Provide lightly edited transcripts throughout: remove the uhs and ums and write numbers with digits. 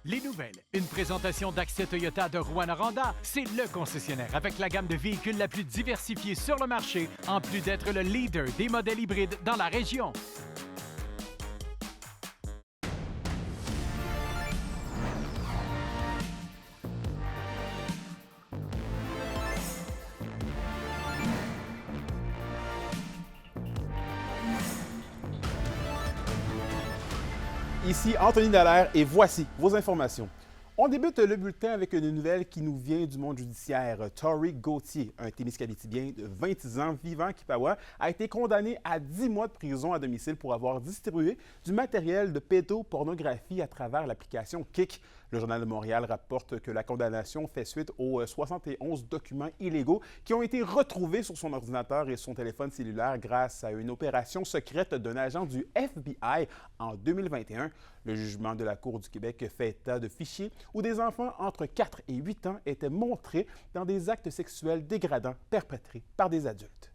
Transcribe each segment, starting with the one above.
Les nouvelles, une présentation d'Axia Toyota de Rouyn-Noranda. C'est le concessionnaire avec la gamme de véhicules la plus diversifiée sur le marché, en plus d'être le leader des modèles hybrides dans la région. Ici Anthony Dallaire et voici vos informations. On débute le bulletin avec une nouvelle qui nous vient du monde judiciaire. Tory Gauthier, un Témiscabétibien de 26 ans vivant à Kipawa, a été condamné à 10 mois de prison à domicile pour avoir distribué du matériel de pédopornographie à travers l'application Kik. Le Journal de Montréal rapporte que la condamnation fait suite aux 71 documents illégaux qui ont été retrouvés sur son ordinateur et son téléphone cellulaire grâce à une opération secrète d'un agent du FBI en 2021. Le jugement de la Cour du Québec fait état de fichiers où des enfants entre 4 et 8 ans étaient montrés dans des actes sexuels dégradants perpétrés par des adultes.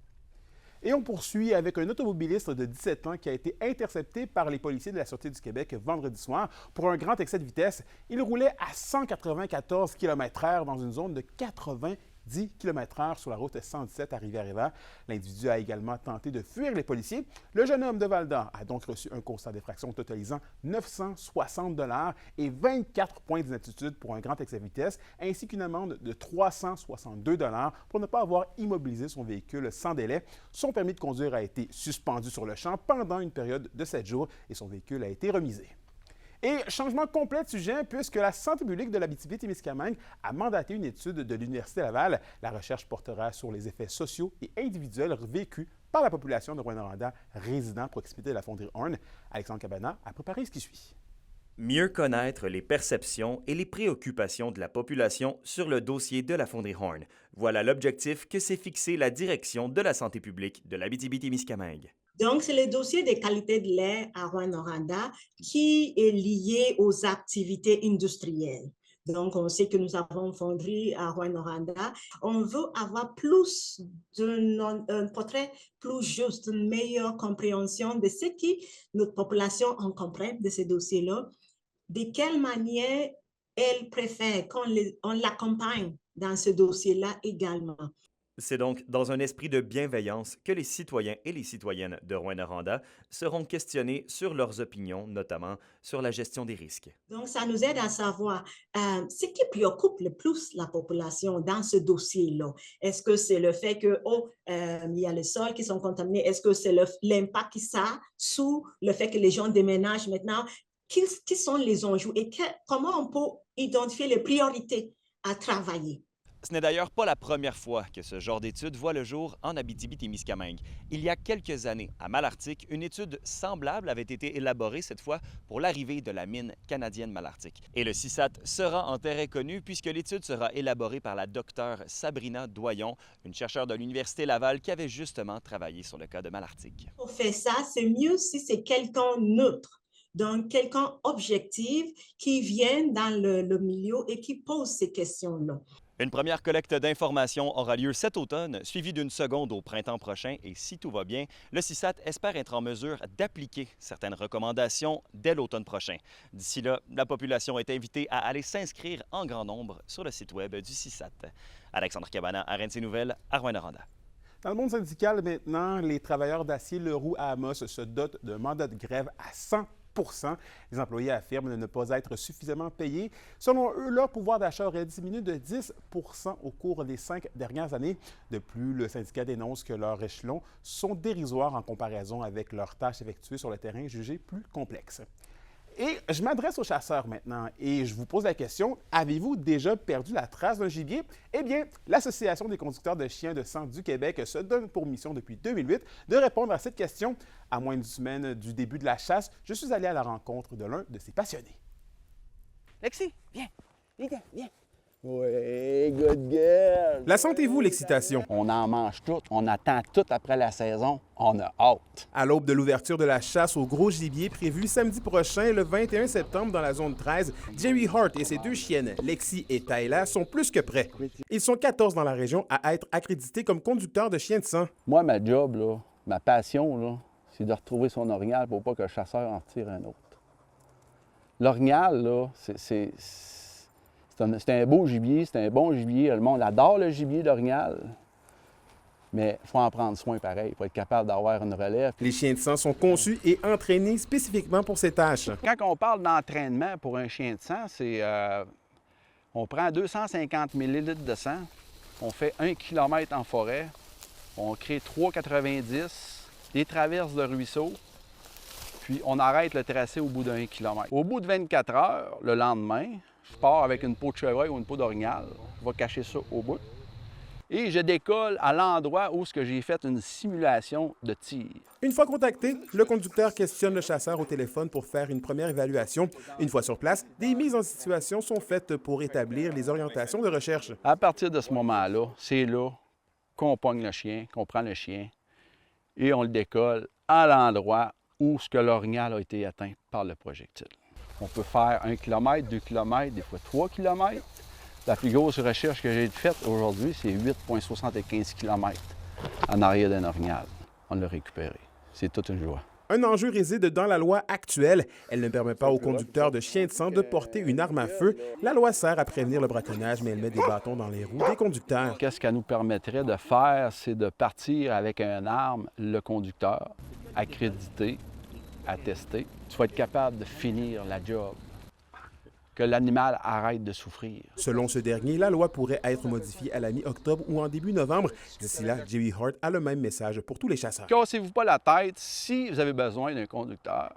Et on poursuit avec un automobiliste de 17 ans qui a été intercepté par les policiers de la Sûreté du Québec vendredi soir pour un grand excès de vitesse. Il roulait à 194 km/h dans une zone de 90 km/h sur la route 117 à Rivière-Éva. L'individu a également tenté de fuir les policiers. Le jeune homme de Val-d'Or a donc reçu un constat d'infraction totalisant 960 $ et 24 points d'inaptitude pour un grand excès de vitesse, ainsi qu'une amende de 362 $ pour ne pas avoir immobilisé son véhicule sans délai. Son permis de conduire a été suspendu sur le champ pendant une période de 7 jours et son véhicule a été remisé. Et changement complet de sujet, puisque la santé publique de l'Abitibi-Témiscamingue a mandaté une étude de l'Université Laval. La recherche portera sur les effets sociaux et individuels vécus par la population de Rouyn-Noranda résidant à proximité de la fonderie Horn. Alexandre Cabana a préparé ce qui suit. Mieux connaître les perceptions et les préoccupations de la population sur le dossier de la fonderie Horn. Voilà l'objectif que s'est fixé la direction de la santé publique de l'Abitibi-Témiscamingue. Donc, c'est le dossier des qualités de l'air à Rouyn-Noranda qui est lié aux activités industrielles. Donc, on sait que nous avons une fonderie à Rouyn-Noranda. On veut avoir plus un portrait plus juste, une meilleure compréhension de ce que notre population en comprend de ces dossiers-là, de quelle manière elle préfère qu'on l'accompagne dans ce dossier-là également. C'est donc dans un esprit de bienveillance que les citoyens et les citoyennes de Rouyn-Noranda seront questionnés sur leurs opinions, notamment sur la gestion des risques. Donc, ça nous aide à savoir ce qui préoccupe le plus la population dans ce dossier-là. Est-ce que c'est le fait que, il y a les sols qui sont contaminés? Est-ce que c'est l'impact que ça a sur le fait que les gens déménagent maintenant? Qui sont les enjeux et comment on peut identifier les priorités à travailler? Ce n'est d'ailleurs pas la première fois que ce genre d'étude voit le jour en Abitibi-Témiscamingue. Il y a quelques années, à Malartic, une étude semblable avait été élaborée cette fois pour l'arrivée de la mine canadienne Malartic. Et le CISAT sera en terrain connu puisque l'étude sera élaborée par la docteure Sabrina Doyon, une chercheure de l'Université Laval qui avait justement travaillé sur le cas de Malartic. Pour faire ça, c'est mieux si c'est quelqu'un neutre. Donc, quelqu'un objectif qui vient dans le milieu et qui pose ces questions-là. Une première collecte d'informations aura lieu cet automne, suivie d'une seconde au printemps prochain. Et si tout va bien, le CISAT espère être en mesure d'appliquer certaines recommandations dès l'automne prochain. D'ici là, la population est invitée à aller s'inscrire en grand nombre sur le site web du CISAT. Alexandre Cabana, à RNC Nouvelles, à Rouyn-Noranda. Dans le monde syndical, maintenant, les travailleurs d'acier Leroux à Amos se dotent d'un mandat de grève à 100 %. Les employés affirment ne pas être suffisamment payés. Selon eux, leur pouvoir d'achat aurait diminué de 10 % au cours des 5 dernières années. De plus, le syndicat dénonce que leurs échelons sont dérisoires en comparaison avec leurs tâches effectuées sur le terrain jugées plus complexes. Et je m'adresse aux chasseurs maintenant et je vous pose la question, avez-vous déjà perdu la trace d'un gibier? Eh bien, l'Association des conducteurs de chiens de sang du Québec se donne pour mission depuis 2008 de répondre à cette question. À moins d'une semaine du début de la chasse, je suis allé à la rencontre de l'un de ces passionnés. Lexi, viens, viens. Oui, good girl. La sentez-vous, l'excitation? On en mange tout. On attend tout après la saison. On a hâte. À l'aube de l'ouverture de la chasse au gros gibier prévue samedi prochain, le 21 septembre, dans la zone 13, Jerry Hart et ses deux chiennes, Lexi et Tyla, sont plus que prêts. Ils sont 14 dans la région à être accrédités comme conducteurs de chiens de sang. Moi, ma job, là, ma passion, là, c'est de retrouver son orignal pour pas que le chasseur en tire un autre. L'orignal, là, c'est un beau gibier, c'est un bon gibier. Le monde adore le gibier d'orignal. Mais il faut en prendre soin pareil, il faut être capable d'avoir une relève. Les chiens de sang sont conçus et entraînés spécifiquement pour ces tâches. Quand on parle d'entraînement pour un chien de sang, c'est on prend 250 ml de sang, on fait 1 km en forêt, on crée 3,90, des traverses de ruisseaux, puis on arrête le tracé au bout d'1 km. Au bout de 24 heures, le lendemain, je pars avec une peau de chevreuil ou une peau d'orignal, je vais cacher ça au bout. Et je décolle à l'endroit où j'ai fait une simulation de tir. Une fois contacté, le conducteur questionne le chasseur au téléphone pour faire une première évaluation. Une fois sur place, des mises en situation sont faites pour établir les orientations de recherche. À partir de ce moment-là, c'est là qu'on pogne le chien, qu'on prend le chien et on le décolle à l'endroit où l'orignal a été atteint par le projectile. On peut faire 1 km, 2 km, des fois 3 km. La plus grosse recherche que j'ai faite aujourd'hui, c'est 8,75 km en arrière d'un orignal. On l'a récupéré. C'est toute une joie. Un enjeu réside dans la loi actuelle. Elle ne permet pas aux conducteurs de chiens de sang de porter une arme à feu. La loi sert à prévenir le braconnage, mais elle met des bâtons dans les roues des conducteurs. Qu'est-ce qu'elle nous permettrait de faire? C'est de partir avec une arme, le conducteur, accrédité, attesté. Tu vas être capable de finir la job. Que l'animal arrête de souffrir. Selon ce dernier, la loi pourrait être modifiée à la mi-octobre ou en début novembre. D'ici là, Jerry Hart a le même message pour tous les chasseurs. Cassez-vous pas la tête si vous avez besoin d'un conducteur.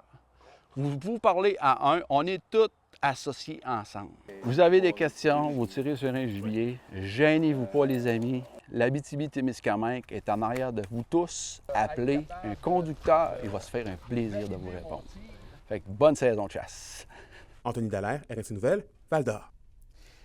Vous parlez à un, on est tous associés ensemble. Vous avez des questions, vous tirez sur un gibier, gênez-vous pas les amis. L'Abitibi-Témiscamingue est en arrière de vous tous. Appelez un conducteur, il va se faire un plaisir de vous répondre. Fait que bonne saison de chasse. Anthony Dallaire, RFC Nouvelles, Val-d'Or.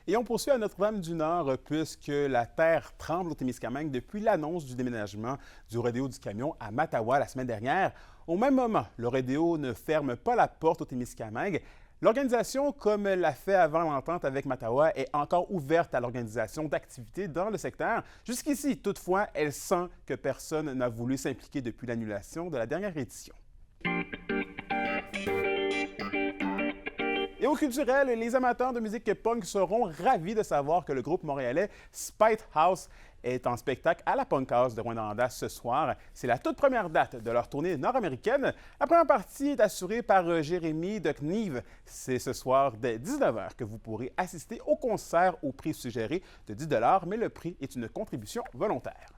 Et on poursuit à Notre-Dame-du-Nord puisque la terre tremble au Témiscamingue depuis l'annonce du déménagement du rodéo du camion à Mattawa la semaine dernière. Au même moment, le rodéo ne ferme pas la porte au Témiscamingue. L'organisation, comme elle l'a fait avant l'entente avec Mattawa, est encore ouverte à l'organisation d'activités dans le secteur. Jusqu'ici, toutefois, elle sent que personne n'a voulu s'impliquer depuis l'annulation de la dernière édition. Et au culturel, les amateurs de musique punk seront ravis de savoir que le groupe montréalais Spite House est en spectacle à la Punk House de Rouyn-Noranda ce soir. C'est la toute première date de leur tournée nord-américaine. La première partie est assurée par Jérémy de Knive. C'est ce soir dès 19h que vous pourrez assister au concert au prix suggéré de 10 $, mais le prix est une contribution volontaire.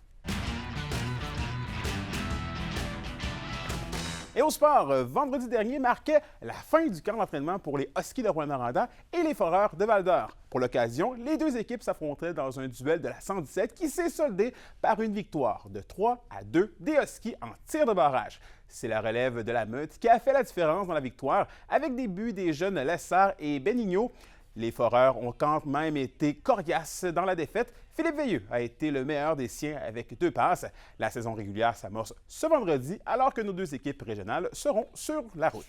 Et au sport, vendredi dernier marquait la fin du camp d'entraînement pour les Huskies de Rouyn-Noranda et les Foreurs de Val-d'Or. Pour l'occasion, les deux équipes s'affrontaient dans un duel de la 117 qui s'est soldé par une victoire de 3-2 des Huskies en tir de barrage. C'est la relève de la meute qui a fait la différence dans la victoire avec des buts des jeunes Lessard et Benigno. Les Foreurs ont quand même été coriaces dans la défaite. Philippe Veilleux a été le meilleur des siens avec 2 passes. La saison régulière s'amorce ce vendredi alors que nos deux équipes régionales seront sur la route.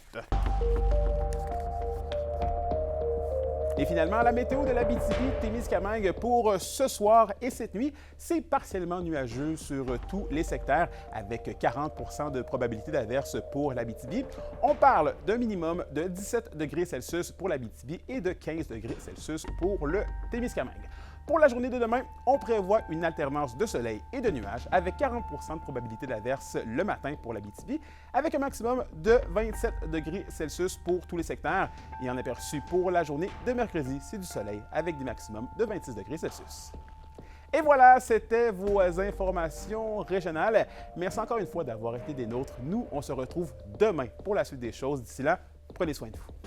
Et finalement, la météo de l'Abitibi-Témiscamingue pour ce soir et cette nuit, c'est partiellement nuageux sur tous les secteurs avec 40 % de probabilité d'averse pour l'Abitibi. On parle d'un minimum de 17 degrés Celsius pour l'Abitibi et de 15 degrés Celsius pour le Témiscamingue. Pour la journée de demain, on prévoit une alternance de soleil et de nuages avec 40 % de probabilité d'averse le matin pour l'Abitibi, avec un maximum de 27 degrés Celsius pour tous les secteurs. Et en aperçu pour la journée de mercredi, c'est du soleil avec des maximums de 26 degrés Celsius. Et voilà, c'était vos informations régionales. Merci encore une fois d'avoir été des nôtres. Nous, on se retrouve demain pour la suite des choses. D'ici là, prenez soin de vous.